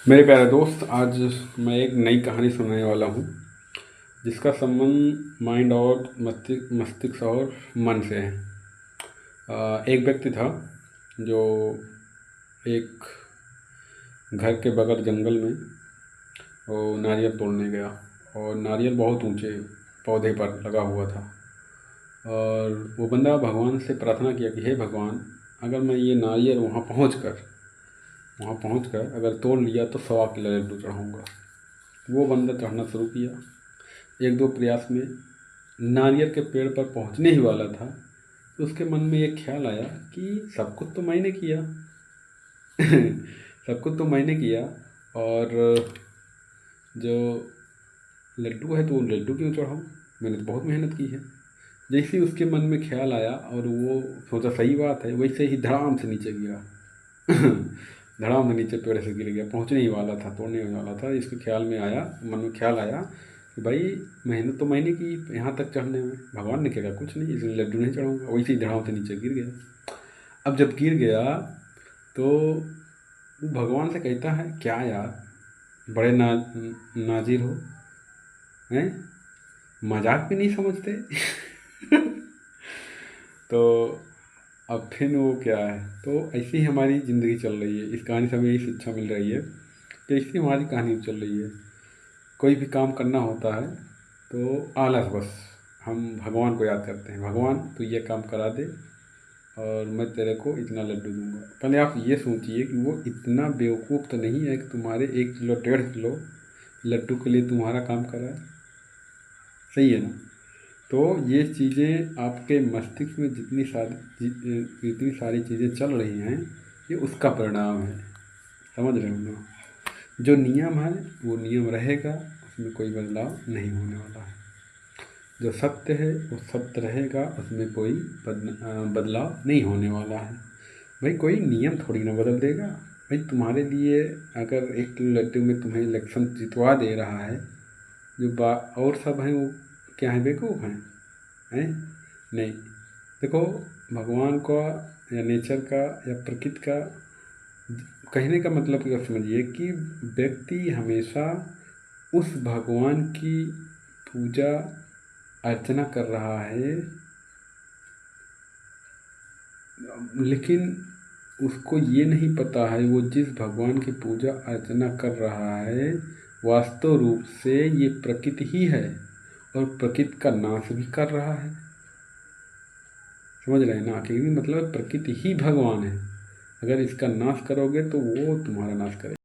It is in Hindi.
मेरे प्यारे दोस्त, आज मैं एक नई कहानी सुनाने वाला हूँ जिसका संबंध माइंड और मस्तिष्क और मन से है। एक व्यक्ति था जो एक घर के बगल जंगल में वो नारियल तोड़ने गया और नारियल बहुत ऊंचे पौधे पर लगा हुआ था। और वो बंदा भगवान से प्रार्थना किया कि हे भगवान, अगर मैं ये नारियल वहाँ पहुँच कर अगर तोड़ लिया तो 1.25 किलो लड्डू चढ़ाऊँगा। वो बंदा चढ़ना शुरू किया। 1-2 प्रयास में नारियल के पेड़ पर पहुंचने ही वाला था तो उसके मन में एक ख्याल आया कि सब कुछ तो मैंने किया। सब कुछ तो मैंने किया और जो लड्डू है तो वो लड्डू क्यों चढ़ाऊँ, मैंने तो बहुत मेहनत की है। जैसे ही उसके मन में ख्याल आया और वो सोचा सही बात है, वैसे ही धड़ाम से नीचे गिरा। धड़ाम से नीचे पेड़ से गिर गया। पहुंचने ही वाला था, तोड़ने ही वाला था। इसके ख्याल में आया, मन में ख्याल आया कि भाई मेहनत तो मैंने की यहाँ तक चढ़ने में, भगवान ने कहा कुछ नहीं, इसलिए लड्डू नहीं चढ़ाऊँगा। वैसे ही धड़ाम से नीचे गिर गया। अब जब गिर गया तो वो भगवान से कहता है, क्या यार बड़े नाजिर हो, हैं मजाक भी नहीं समझते। तो अब फिर वो क्या है, तो ऐसे ही हमारी ज़िंदगी चल रही है। इस कहानी से हमें यही शिक्षा मिल रही है कि ऐसी हमारी कहानी चल रही है। कोई भी काम करना होता है तो आलस, बस हम भगवान को याद करते हैं, भगवान तू ये काम करा दे और मैं तेरे को इतना लड्डू दूंगा। पहले आप ये सोचिए कि वो इतना बेवकूफ़ तो नहीं है कि तुम्हारे 1 किलो 1.5 किलो लड्डू के लिए तुम्हारा काम कराए। सही है ना? तो ये चीज़ें आपके मस्तिष्क में जितनी सारी चीज़ें चल रही हैं, ये उसका परिणाम है। समझ रहे हो ना? जो नियम है वो नियम रहेगा, उसमें कोई बदलाव नहीं होने वाला है। जो सत्य है वो सत्य रहेगा, उसमें कोई बदलाव नहीं होने वाला है। भाई कोई नियम थोड़ी ना बदल देगा। भाई तुम्हारे लिए अगर 1 किलो लड्डू में तुम्हें इलेक्शन जितवा दे रहा है, जो और सब हैं वो क्या है, बेवकूफ़ हैं? नहीं। देखो, भगवान का या नेचर का या प्रकृति का कहने का मतलब क्या समझिए कि व्यक्ति हमेशा उस भगवान की पूजा अर्चना कर रहा है, लेकिन उसको ये नहीं पता है वो जिस भगवान की पूजा अर्चना कर रहा है वास्तव रूप से ये प्रकृति ही है और प्रकृति का नाश भी कर रहा है। समझ रहे हैं ना? कि मतलब प्रकृति ही भगवान है। अगर इसका नाश करोगे तो वो तुम्हारा नाश करेगा।